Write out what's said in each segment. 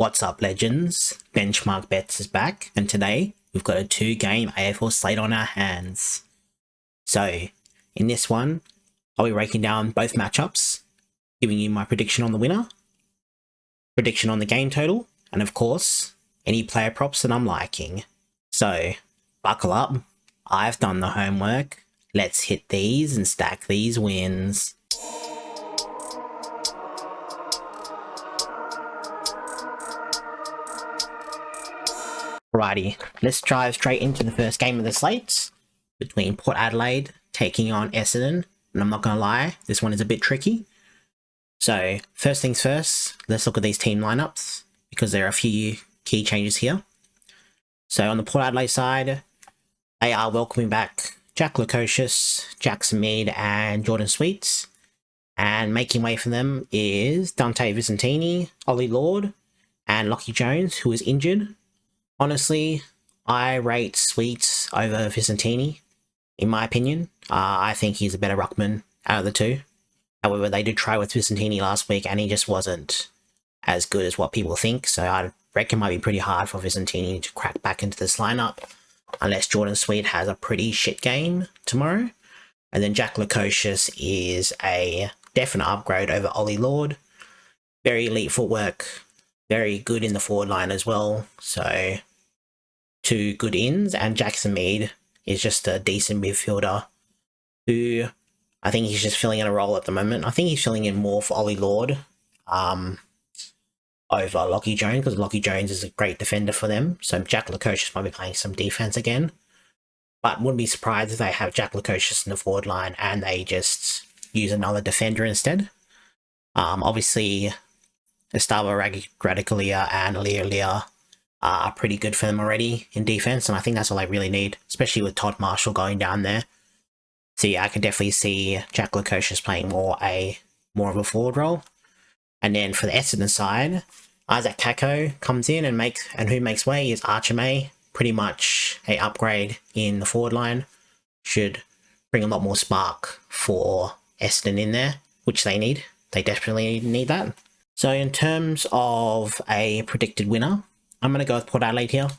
What's up, legends? Benchmark Bets is back, and today we've got a 2-game AFL slate on our hands. So, in this one, I'll be breaking down both matchups, giving you my prediction on the winner, prediction on the game total, and of course, any player props that I'm liking. So, buckle up, I've done the homework, let's hit these and stack these wins. Alrighty, let's dive straight into the first game of the slate between Port Adelaide taking on Essendon, and I'm not gonna lie, this one is a bit tricky. So first things first, let's look at these team lineups because there are a few key changes here. So on the Port Adelaide side, they are welcoming back Jack Lukosius, Jackson Mead and Jordan Sweets, and making way for them is Dante Vicentini, Ollie Lord and Lockie Jones, who is injured. Honestly, I rate Sweets over Vicentini, in my opinion. I think he's a better ruckman out of the two. However, they did try with Vicentini last week and he just wasn't as good as what people think, so I reckon it might be pretty hard for Vicentini to crack back into this lineup unless Jordan Sweet has a pretty shit game tomorrow. And then Jack Lukosius is a definite upgrade over Ollie Lord. Very elite footwork, very good in the forward line as well, so 2 good ins, and Jackson Mead is just a decent midfielder who I think he's just filling in a role at the moment. I think he's filling in more for Ollie Lord over Lockie Jones, because Lockie Jones is a great defender for them, so Jack Lukosius might be playing some defense again. But wouldn't be surprised if they have Jack Lukosius in the forward line and they just use another defender instead. Obviously, Estava Radicalia and Leah are pretty good for them already in defense, and I think that's all they really need, especially with Todd Marshall going down there. So yeah, I can definitely see Jack Lukosius playing more of a forward role. And then for the Essendon side, Isaac Kako comes in and who makes way is Archer May, pretty much a upgrade in the forward line. Should bring a lot more spark for Essendon in there, which they need. They definitely need that. So in terms of a predicted winner, I'm going to go with Port Adelaide here.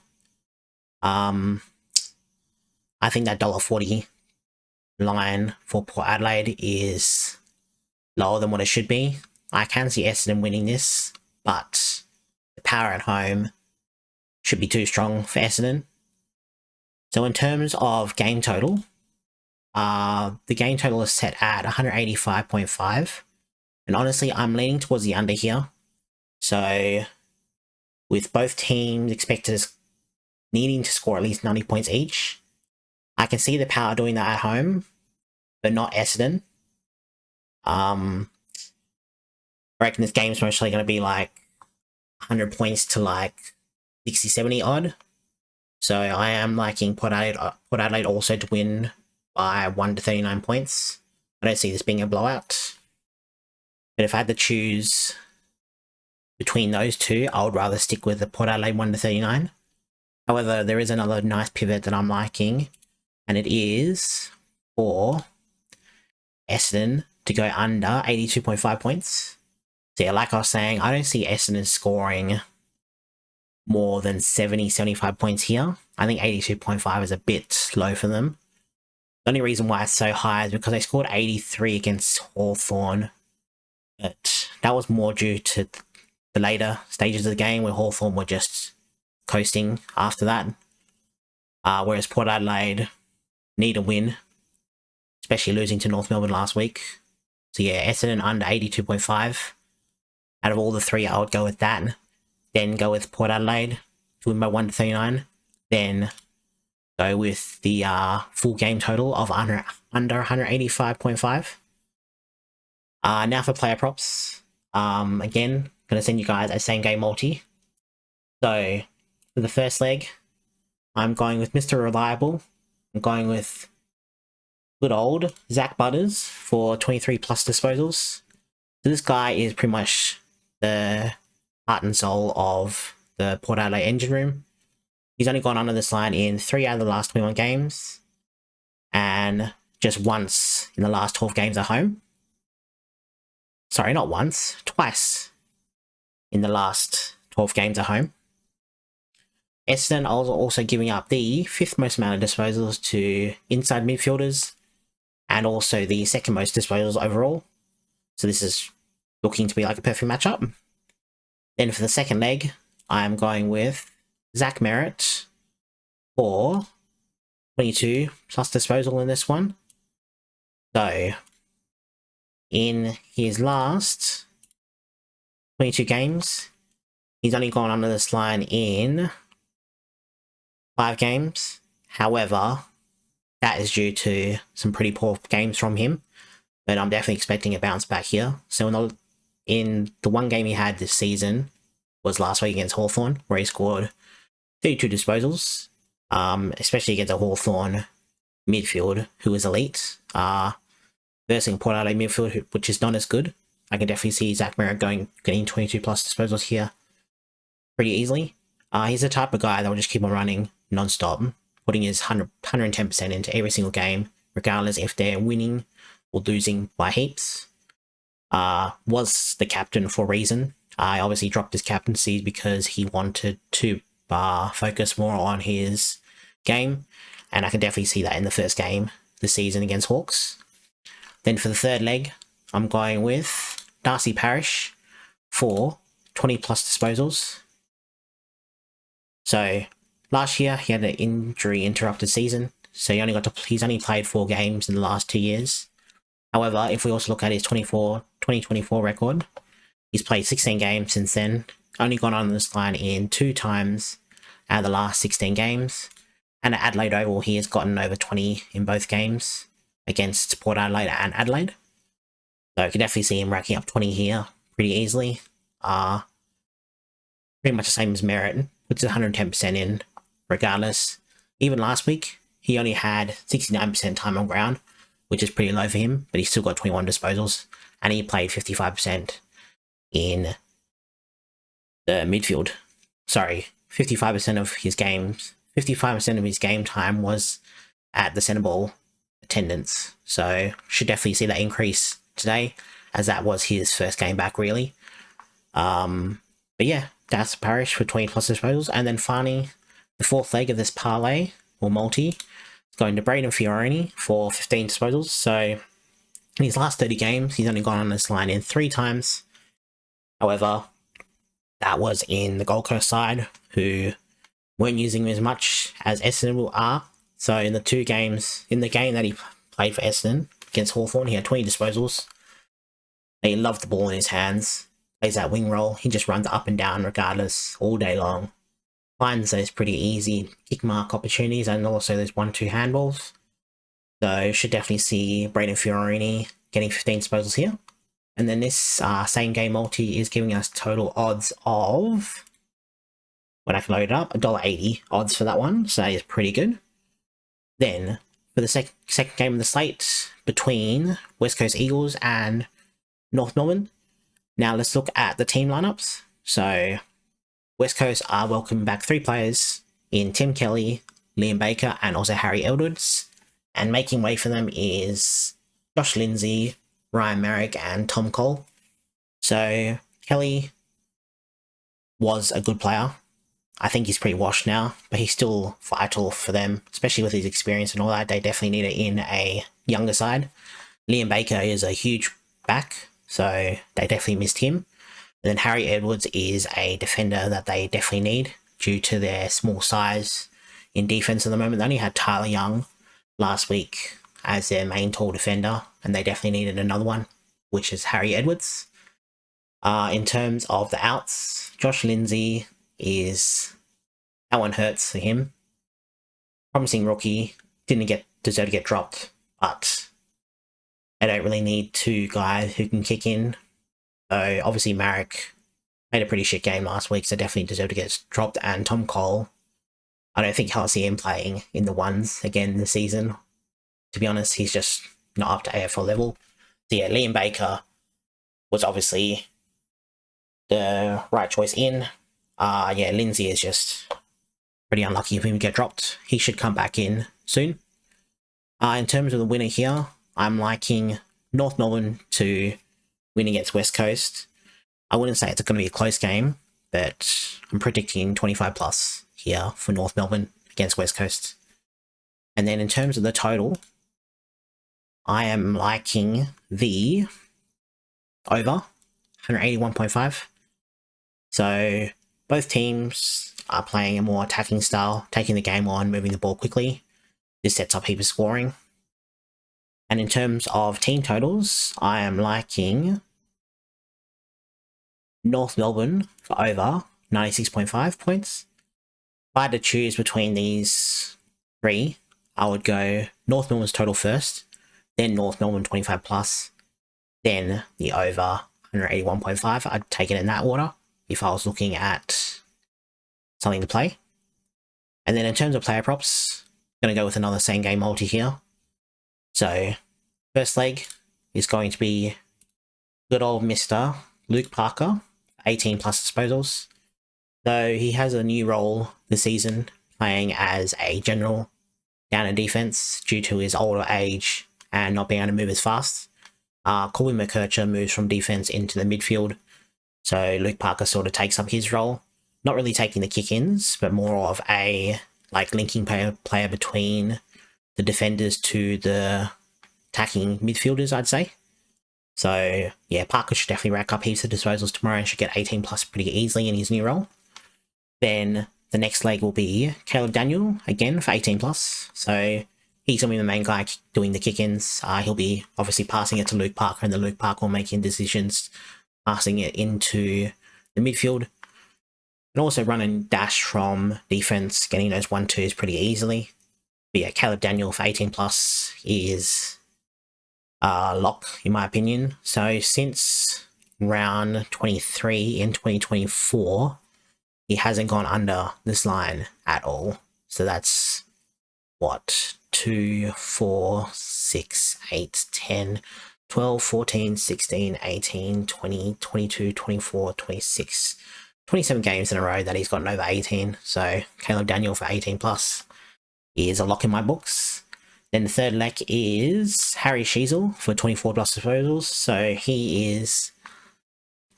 I think that $1.40 line for Port Adelaide is lower than what it should be. I can see Essendon winning this, but the power at home should be too strong for Essendon. So in terms of game total, the game total is set at 185.5. And honestly, I'm leaning towards the under here. So with both teams expected needing to score at least 90 points each, I can see the Power doing that at home, but not Essendon. I reckon this game's mostly going to be like 100 points to like 60, 70 odd. So I am liking Port Adelaide also to win by 1 to 39 points. I don't see this being a blowout. But if I had to choose between those two, I would rather stick with the Port Adelaide 1 to 39. However, there is another nice pivot that I'm liking, and it is for Essendon to go under 82.5 points. So yeah, like I was saying, I don't see Essendon scoring more than 70, 75 points here. I think 82.5 is a bit low for them. The only reason why it's so high is because they scored 83 against Hawthorn, but that was more due to the later stages of the game where Hawthorn were just coasting after that. Whereas Port Adelaide need a win, especially losing to North Melbourne last week. So yeah, Essendon under 82.5. Out of all the three, I would go with that. Then go with Port Adelaide to win by 1 to 39. Then go with the full game total of under 185.5. Now for player props. Again, going to send you guys a same game multi. So for the first leg, I'm going with Mr. Reliable. I'm going with good old Zach Butters for 23 plus disposals. So this guy is pretty much the heart and soul of the Port Adelaide engine room. He's only gone under this line in 3 out of the last 21 games, and just once in the last 12 games at home. Sorry, not once, twice in the last 12 games at home. Essendon are also giving up the 5th most amount of disposals to inside midfielders, and also the 2nd most disposals overall. So this is looking to be like a perfect matchup. Then for the second leg, I'm going with Zach Merritt for 22 plus disposal in this one. So in his last 22 games, he's only gone under this line in 5 games. However, that is due to some pretty poor games from him, but I'm definitely expecting a bounce back here. So in the one game he had this season was last week against Hawthorn, where he scored 32 disposals, especially against a Hawthorn midfield who is elite, versus Port Adelaide midfield, which is not as good. I can definitely see Zach Merritt getting 22 plus disposals here pretty easily. He's the type of guy that will just keep on running non-stop, putting his 110% into every single game, regardless if they're winning or losing by heaps. Was the captain for a reason. I obviously dropped his captaincy because he wanted to focus more on his game, and I can definitely see that in the first game this season against Hawks. Then for the third leg, I'm going with Darcy Parish for 20 plus disposals. So last year he had an injury interrupted season, so he's only played 4 games in the last 2 years. However, if we also look at his 2024 record, he's played 16 games since then, only gone on this line in 2 times out of the last 16 games, and at Adelaide Oval he has gotten over 20 in both games against Port Adelaide and Adelaide. So you can definitely see him racking up 20 here pretty easily. Pretty much the same as Merritt, which is 110% in regardless. Even last week, he only had 69% time on ground, which is pretty low for him, but he still got 21 disposals, and he played 55% in the midfield. Sorry, 55% of his games, 55% of his game time was at the centre ball attendance. So should definitely see that increase today, as that was his first game back really. But yeah, that's Parish for 20 plus disposals. And then finally, the fourth leg of this parlay or multi is going to Braden Fiorani for 15 disposals. So in his last 30 games, he's only gone on this line in 3 times. However, that was in the Gold Coast side, who weren't using him as much as Essendon are. So in the 2 games, in the game that he played for Essendon against Hawthorn, he had 20 disposals. He loved the ball in his hands, plays that wing role, he just runs up and down regardless all day long. Finds those pretty easy kick mark opportunities and also those 1-2 handballs. So should definitely see Braden Fiorini getting 15 disposals here. And then this same game multi is giving us total odds of, when I can load it up, $1.80 odds for that one, so that is pretty good. Then, for the second game of the slate between West Coast Eagles and North Melbourne, now let's look at the team lineups. So, West Coast are welcoming back 3 players in Tim Kelly, Liam Baker, and also Harry Edwards. And making way for them is Josh Lindsay, Ryan Merrick, and Tom Cole. So, Kelly was a good player. I think he's pretty washed now, but he's still vital for them, especially with his experience and all that. They definitely need it in a younger side. Liam Baker is a huge back, so they definitely missed him. And then Harry Edwards is a defender that they definitely need due to their small size in defense at the moment. They only had Tyler Young last week as their main tall defender, and they definitely needed another one, which is Harry Edwards. In terms of the outs, Josh Lindsay that one hurts for him. Promising rookie, didn't deserve to get dropped, but they don't really need 2 guys who can kick in. So obviously Marek made a pretty shit game last week, so definitely deserved to get dropped. And Tom Cole, I don't think I'll see him playing in the ones again this season. To be honest, he's just not up to AFL level. So yeah, Liam Baker was obviously the right choice in. Yeah, Lindsay is just pretty unlucky of him to get dropped. He should come back in soon. In terms of the winner here, I'm liking North Melbourne to win against West Coast. I wouldn't say it's going to be a close game, but I'm predicting 25 plus here for North Melbourne against West Coast. And then in terms of the total, I am liking the over 181.5. So both teams are playing a more attacking style, taking the game on, moving the ball quickly. This sets up heap of scoring. And in terms of team totals, I am liking North Melbourne for over 96.5 points. If I had to choose between these three, I would go North Melbourne's total first, then North Melbourne 25 plus, then the over 181.5. I'd take it in that order if I was looking at something to play. And then in terms of player props, I'm going to go with another same game multi here. So first leg is going to be good old Mr. Luke Parker, 18 plus disposals. Though he has a new role this season, playing as a general down in defense due to his older age and not being able to move as fast. Colby McKercher moves from defense into the midfield, so Luke Parker sort of takes up his role. Not really taking the kick-ins, but more of a linking player between the defenders to the attacking midfielders, I'd say. So yeah, Parker should definitely rack up heaps of disposals tomorrow and should get 18 plus pretty easily in his new role. Then the next leg will be Caleb Daniel, again for 18 plus. So he's going to be the main guy doing the kick-ins. He'll be obviously passing it to Luke Parker, and then Luke Parker will making decisions, passing it into the midfield. And also run and dash from defense, getting those 1-2s pretty easily. But yeah, Caleb Daniel for 18 plus is lock, in my opinion. So since round 23 in 2024, he hasn't gone under this line at all. So that's what, 2, 4, 6, 8, 10, 12, 14, 16, 18, 20, 22, 24, 26, 27 games in a row that he's gotten over 18. So Caleb Daniel for 18 plus is a lock in my books. Then the third leg is Harry Sheezel for 24 plus disposals. So he is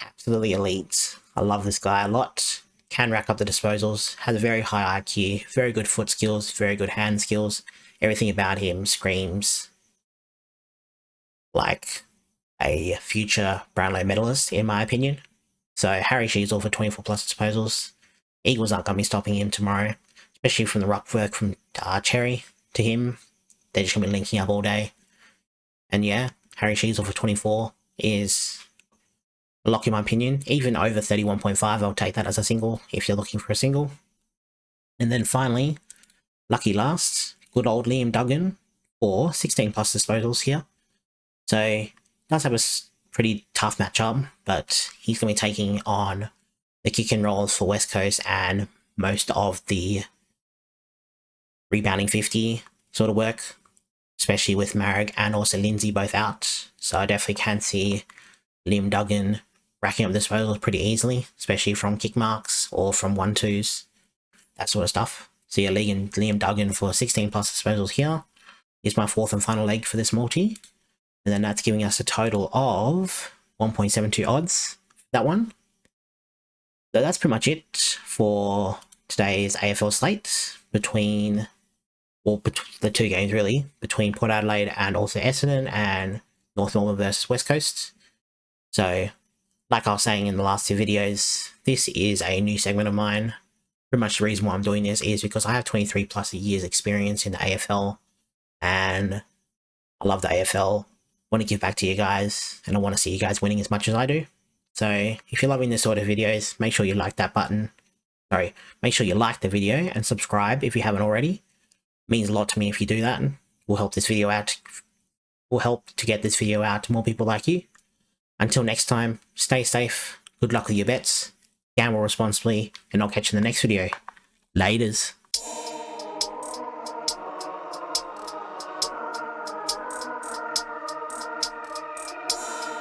absolutely elite. I love this guy a lot. Can rack up the disposals, has a very high IQ, very good foot skills, very good hand skills. Everything about him screams like a future Brownlow medalist, in my opinion. So Harry Sheezel for 24 plus disposals. Eagles aren't going to be stopping him tomorrow, especially from the ruck work from Cherry to him. They're just going to be linking up all day. And yeah, Harry Sheezel for 24 is a lock in my opinion. Even over 31.5, I'll take that as a single if you're looking for a single. And then finally, lucky last, good old Liam Duggan for 16 plus disposals here. So does have a pretty tough matchup, but he's going to be taking on the kick and rolls for West Coast and most of the rebounding 50 sort of work, especially with Marag and also Lindsay both out. So I definitely can see Liam Duggan racking up disposals pretty easily, especially from kick marks or from 1-2s, that sort of stuff. So yeah, Liam Duggan for 16 plus disposals here is my fourth and final leg for this multi. And then that's giving us a total of 1.72 odds for that one. So that's pretty much it for today's AFL slate between the two games really, between Port Adelaide and also Essendon and North Melbourne versus West Coast. So like I was saying in the last two videos, this is a new segment of mine. Pretty much the reason why I'm doing this is because I have 23 plus years experience in the AFL and I love the AFL. Want to give back to you guys and I want to see you guys winning as much as I do. So if you're loving this sort of videos, make sure you like that button. Make sure you like the video and subscribe if you haven't already. It means a lot to me if you do that. Will help this video out. Will help to get this video out to more people like you. Until next time, stay safe. Good luck with your bets. Gamble responsibly, and I'll catch you in the next video. Laters.